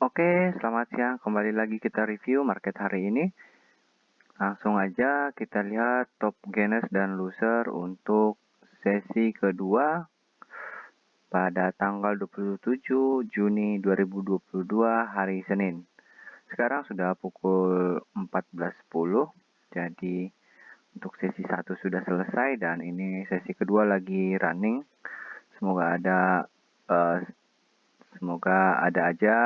Oke, selamat siang. Kembali lagi kita review market hari ini. Langsung aja kita lihat top gainers dan loser untuk sesi kedua pada tanggal 27 Juni 2022 hari Senin. Sekarang sudah pukul 14.10, jadi untuk sesi 1 sudah selesai dan ini sesi kedua lagi running. Semoga ada eh, Semoga ada aja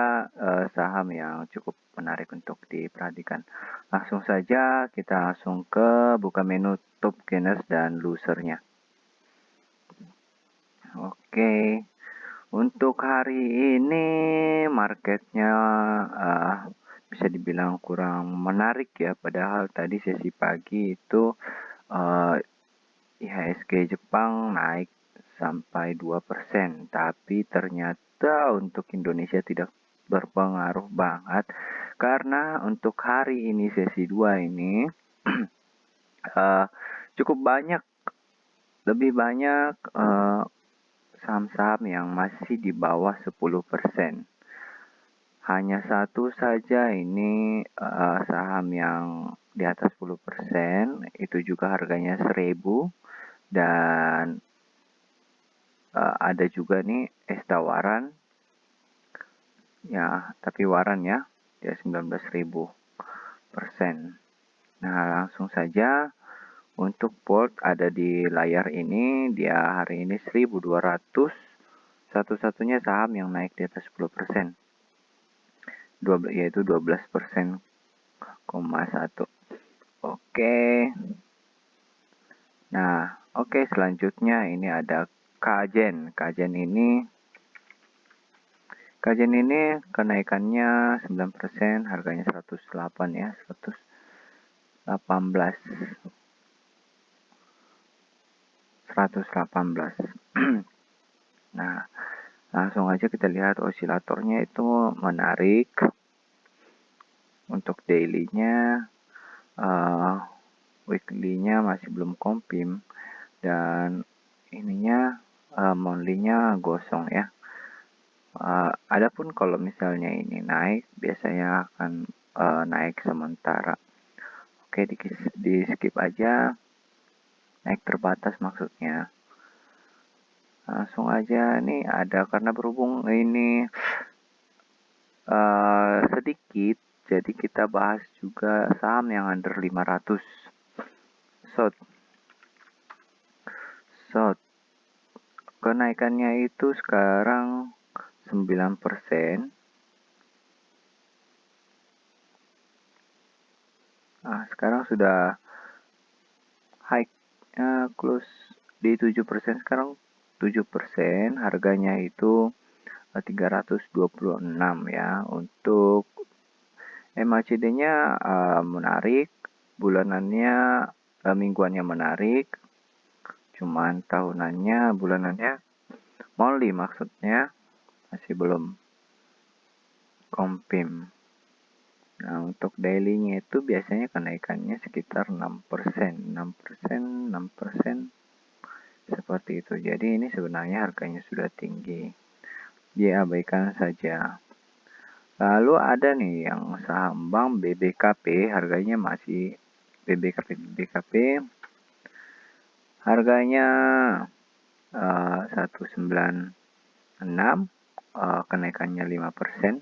saham yang cukup menarik untuk diperhatikan. Langsung saja kita langsung ke buka menu top gainers dan losernya. Oke, untuk hari ini marketnya bisa dibilang kurang menarik ya. Padahal tadi sesi pagi itu uh, IHSG Jepang naik sampai 2%, tapi ternyata untuk Indonesia tidak berpengaruh banget karena untuk hari ini sesi 2 ini uh, cukup banyak, lebih banyak saham-saham yang masih di bawah 10%. Hanya satu saja ini saham yang di atas 10%, itu juga harganya 1.000, dan ada juga nih es tawaran ya, tapi waran ya, dia 19.000%. Nah, langsung saja untuk bold ada di layar ini, dia hari ini 1.200, satu-satunya saham yang naik di atas 10%, yaitu 12,1%. Oke. Nah, oke, selanjutnya ini ada Kajen. Kajen ini kenaikannya 9%, harganya 108 ya, 118. Nah, langsung aja kita lihat osilatornya itu menarik. Untuk daily-nya, weekly-nya masih belum confirm, dan ininya monthly-nya gosong ya. Adapun kalau misalnya ini naik, biasanya akan naik sementara. Oke, di skip aja, naik terbatas maksudnya. Langsung aja nih ada, karena berhubung ini sedikit, jadi kita bahas juga saham yang under 500. SOT kenaikannya itu sekarang 9%. Sekarang sudah high, close di 7%, sekarang 7%, harganya itu 326 ya. Untuk MACD-nya menarik, bulanannya mingguannya menarik, cuman bulanannya monthly maksudnya masih belum confirm. Nah, untuk daily-nya itu biasanya kenaikannya sekitar 6%, 6%, 6%, seperti itu. Jadi ini sebenarnya harganya sudah tinggi, diabaikan saja. Lalu ada nih yang saham bank BBKP, harganya masih BBKP harganya 196, kenaikannya 5%.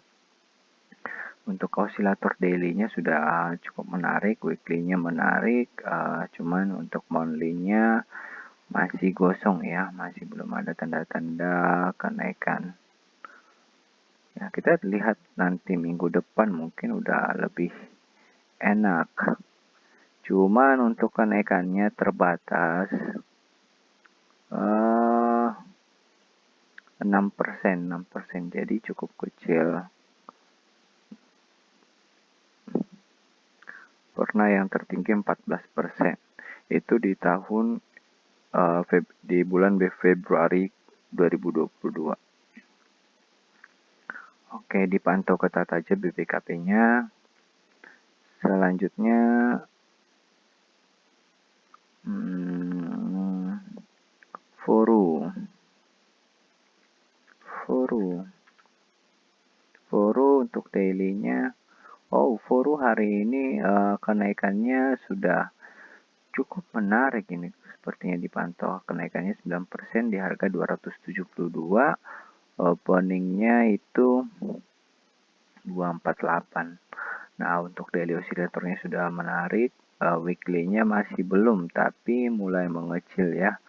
Untuk osilator daily-nya sudah cukup menarik, weekly-nya menarik, cuman untuk monthly-nya masih gosong ya, masih belum ada tanda-tanda kenaikan. Ya, kita lihat nanti minggu depan mungkin udah lebih enak. Cuman untuk kenaikannya terbatas 6%, jadi cukup kecil. Pernah yang tertinggi 14%. Itu di tahun di bulan Februari 2022. Oke, dipantau ketat aja BBKP-nya. Selanjutnya Foru untuk untuk daily-nya, Foru hari ini kenaikannya sudah cukup menarik ini. Sepertinya dipantau kenaikannya 9% di harga 272. Openingnya itu 248. Nah, untuk daily oscillatornya sudah menarik. Weekly-nya masih belum, tapi mulai mengecil ya.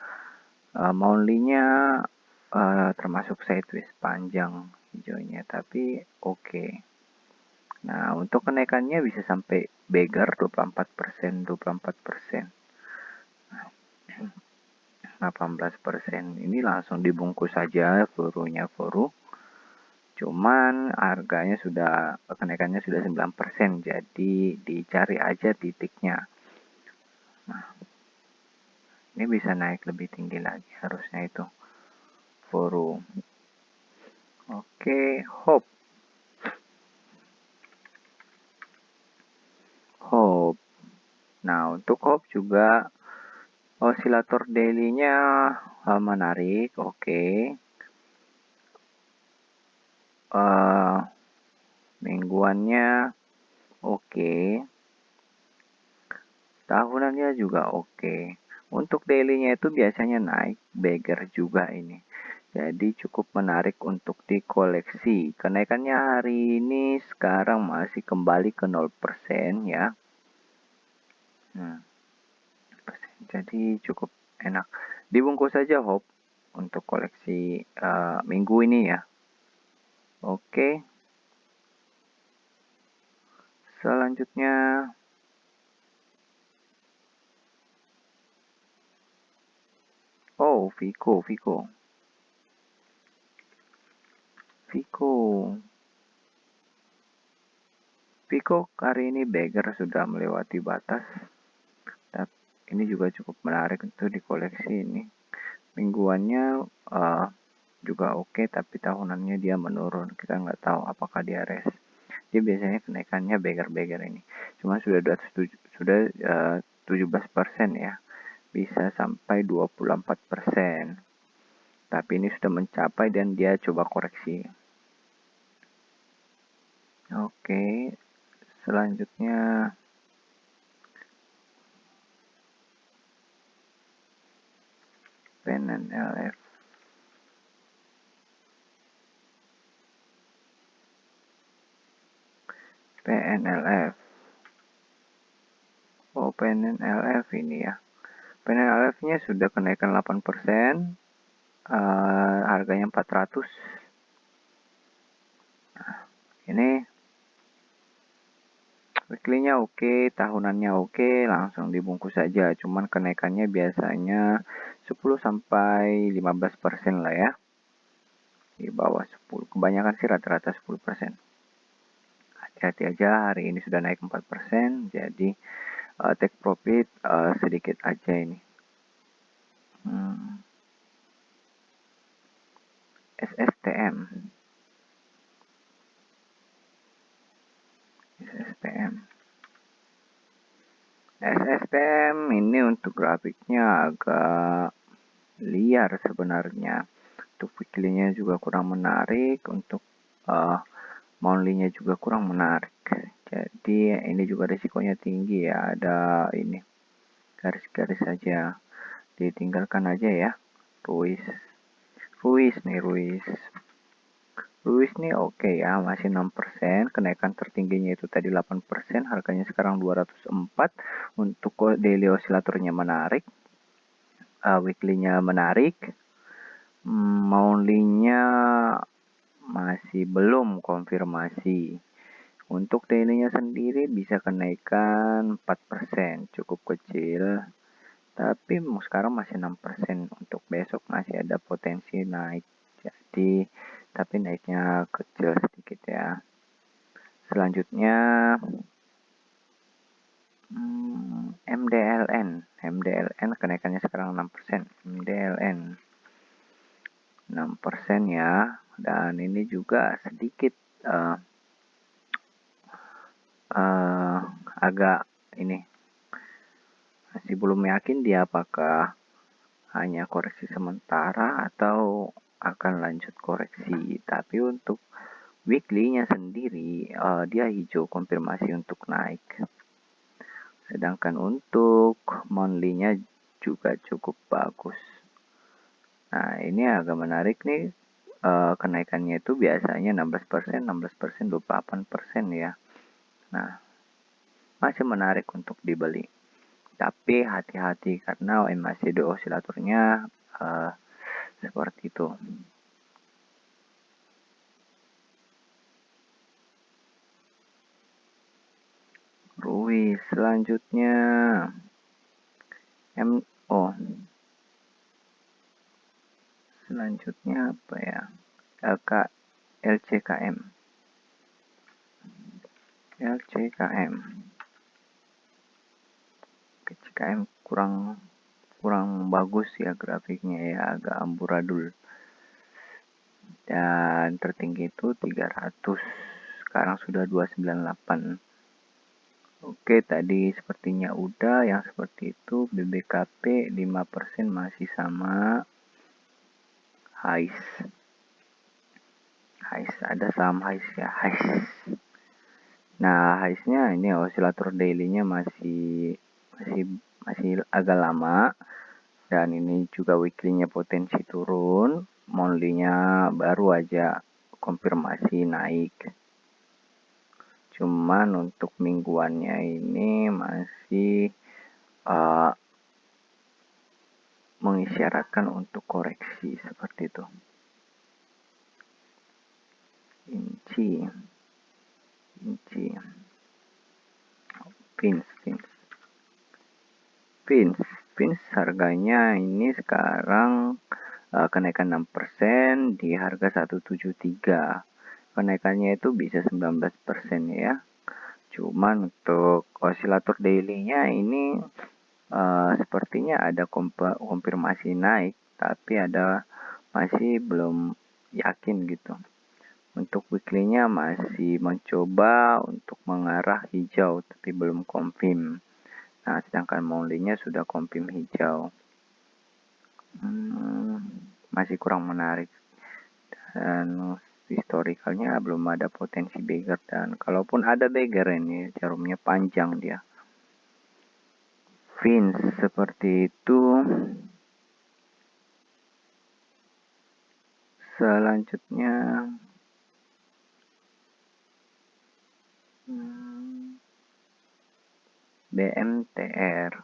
Monthly-nya termasuk sideways panjang hijaunya, tapi oke. Nah, untuk kenaikannya bisa sampai beggar 24%, 24%, 18%. Ini langsung dibungkus saja foru. Cuman harganya sudah, kenaikannya sudah 9%, jadi dicari aja titiknya. Nah, ini bisa naik lebih tinggi lagi harusnya itu foru. Oke, Hope. Nah, untuk Hope juga osilator daily-nya menarik, oke. Mingguannya oke. Tahunannya juga oke. Untuk daily-nya itu biasanya naik, beggar juga ini. Jadi cukup menarik untuk dikoleksi. Kenaikannya hari ini sekarang masih kembali ke 0% ya. Jadi cukup enak. Dibungkus saja Hope untuk koleksi minggu ini ya. Oke. Selanjutnya Vico hari ini beggar sudah melewati batas. Ini juga cukup menarik untuk dikoleksi ini. Mingguannya juga oke, tapi tahunannya dia menurun. Kita nggak tahu apakah dia rest. Dia biasanya kenaikannya beggar ini. Cuma sudah 17% ya. Bisa sampai 24%. Tapi ini sudah mencapai dan dia coba koreksi. Oke. Selanjutnya PNLF. PNLF ini ya. PNLF-nya sudah kenaikan 8%. Harganya 400. Ini weekly-nya oke, tahunannya oke, langsung dibungkus saja. Cuman kenaikannya biasanya 10 sampai 15% lah ya. Di bawah 10. Kebanyakan sih rata-rata 10%. Hati-hati aja, hari ini sudah naik 4%, jadi take profit sedikit aja ini. SSTM ini untuk grafiknya agak liar sebenarnya. Untuk weekly-nya juga kurang menarik, untuk monthly-nya juga kurang menarik. Jadi ini juga risikonya tinggi ya, ada ini garis-garis saja. Ditinggalkan aja ya. Ruiz nih oke ya, masih 6%, kenaikan tertingginya itu tadi 8%, harganya sekarang 204. Untuk daily oscillatornya menarik, weekly-nya menarik, monthly-nya masih belum konfirmasi. Untuk daily-nya sendiri bisa kenaikan 4%, cukup kecil. Tapi sekarang masih 6%, untuk besok masih ada potensi naik. Jadi, tapi naiknya kecil sedikit ya. Selanjutnya MDLN kenaikannya sekarang 6%. MDLN 6% ya. Dan ini juga sedikit agak ini masih belum yakin dia apakah hanya koreksi sementara atau akan lanjut koreksi. Tapi untuk Weekly-nya sendiri dia hijau, konfirmasi untuk naik. Sedangkan untuk monthly-nya juga cukup bagus. Nah, ini agak menarik nih. Kenaikannya itu biasanya 16%, 16%, 28% ya. Nah, masih menarik untuk dibeli. Tapi hati-hati karena MACD osilatornya seperti itu. Ruis selanjutnya selanjutnya apa ya? LCKM. LCKM kurang bagus ya grafiknya ya, agak amburadul. Dan tertinggi itu 300, sekarang sudah 298. Oke, tadi sepertinya udah yang seperti itu. BBKP 5% masih sama. HICE ada saham HICE ya, HICE. Nah, HICE-nya ini osilator daily-nya masih agak lama, dan ini juga weekly-nya potensi turun, monthly-nya baru aja konfirmasi naik. Cuman untuk mingguannya ini masih mengisyaratkan untuk koreksi seperti itu. Inci Pins harganya ini sekarang kenaikan 6% di harga 173. Kenaikannya itu bisa 19% ya. Cuman untuk osilator daily-nya ini sepertinya ada konfirmasi naik, tapi masih belum yakin gitu. Untuk weekly-nya masih mencoba untuk mengarah hijau, tapi belum confirm. Nah, sedangkan monthly-nya sudah confirm hijau. Masih kurang menarik. Dan historicalnya belum ada potensi beggar, dan kalaupun ada beggar ini jarumnya panjang dia. Fins seperti itu. Selanjutnya BMTR.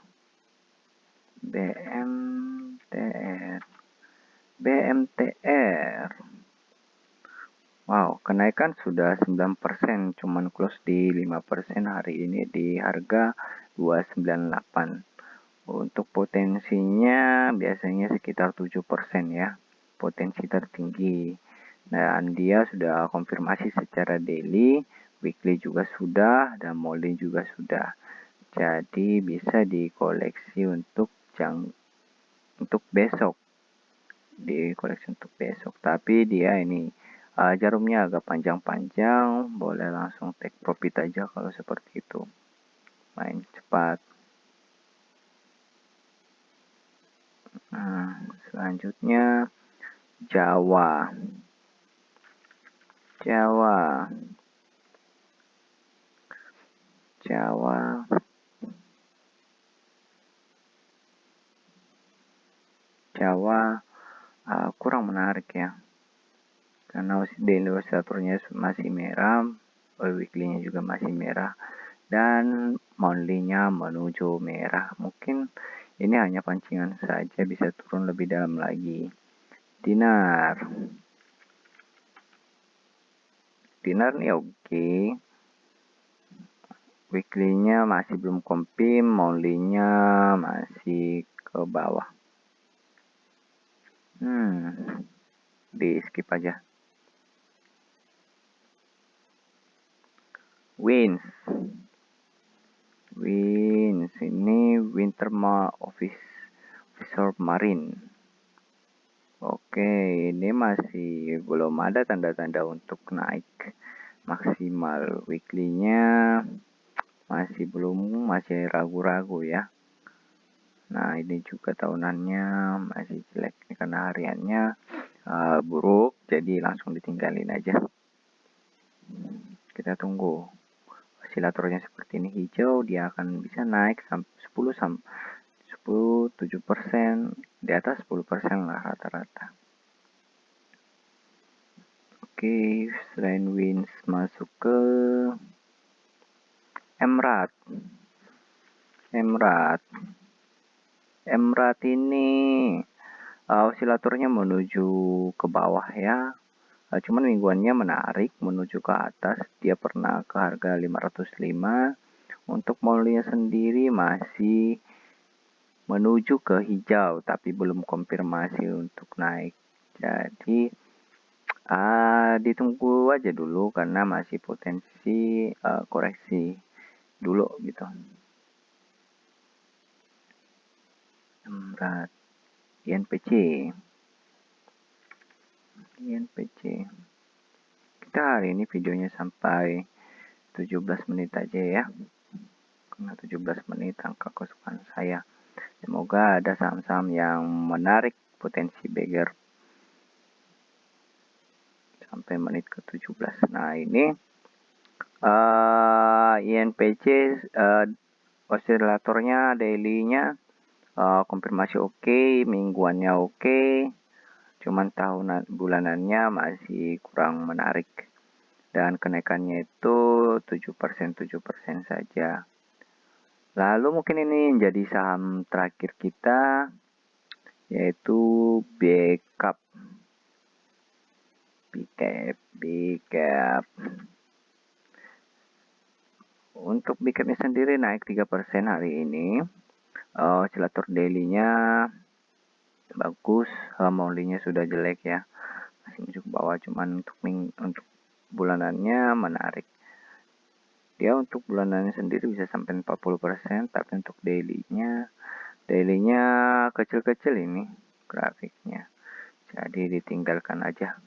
Wow, kenaikan sudah 9%, cuman close di 5% hari ini di harga 298. Untuk potensinya biasanya sekitar 7% ya, potensi tertinggi. Dan dia sudah konfirmasi secara daily, weekly juga sudah, dan monthly juga sudah. Jadi bisa dikoleksi untuk besok. Tapi dia ini jarumnya agak panjang-panjang, boleh langsung take profit aja kalau seperti itu. Main cepat. Selanjutnya Jawa. Kurang menarik ya, karena daily oscillatornya masih merah, weekly-nya juga masih merah, dan monthly-nya menuju merah. Mungkin ini hanya pancingan saja, bisa turun lebih dalam lagi. Dinar nih oke. Weekly-nya masih belum confirm, monthly-nya masih ke bawah. Di skip aja. Wins ini Wintermall Officer Marine. Oke, ini masih belum ada tanda-tanda untuk naik maksimal. Weekly-nya masih ragu-ragu ya. Nah, ini juga tahunannya masih jelek karena hariannya buruk, jadi langsung ditinggalin aja. kita tunggu. Osilatornya seperti ini hijau, dia akan bisa naik sampai 7%, di atas 10% lah rata-rata. Oke, selain wins masuk ke Emrat. Emrat ini osilatornya menuju ke bawah ya. Cuman mingguannya menarik menuju ke atas. Dia pernah ke harga 505. Untuk molnya sendiri masih menuju ke hijau, tapi belum konfirmasi untuk naik. Jadi ditunggu aja dulu karena masih potensi koreksi dulu gitu. Emrat, INPC. Kita hari ini videonya sampai 17 menit aja ya. Karena 17 menit angka kesukaan saya. Semoga ada saham-saham yang menarik potensi beggar sampai menit ke 17. Nah, ini INPC osilatornya daily-nya konfirmasi oke, mingguannya oke. Cuman bulanannya masih kurang menarik. Dan kenaikannya itu 7% saja. Lalu mungkin ini menjadi saham terakhir kita, yaitu backup. Untuk backupnya sendiri naik 3% hari ini. Osilator daily-nya bagus, monthly-nya sudah jelek ya, masih menuju ke bawah. Cuman untuk bulanannya menarik. Dia untuk bulanannya sendiri bisa sampai 40%, tapi untuk daily-nya kecil-kecil ini grafiknya. Jadi ditinggalkan aja,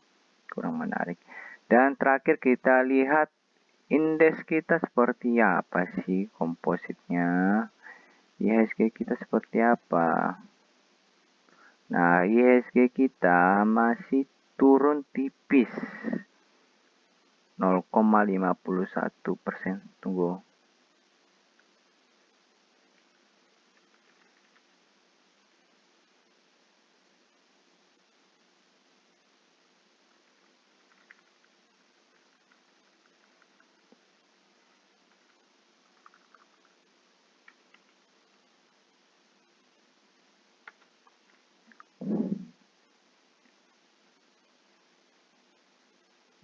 kurang menarik. Dan terakhir kita lihat indeks kita seperti apa sih kompositnya. IHSG kita seperti apa? Nah, IHSG kita masih turun tipis 0,51%. Tunggu.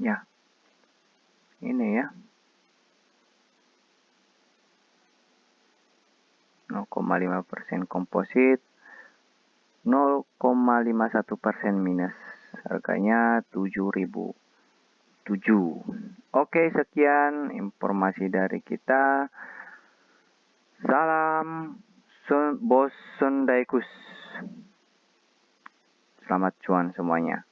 Ya. Ini ya. 0,5% komposit, 0,51% minus. Harganya 7.007. Oke, sekian informasi dari kita. Salam Bos Sundaikus. Selamat cuan semuanya.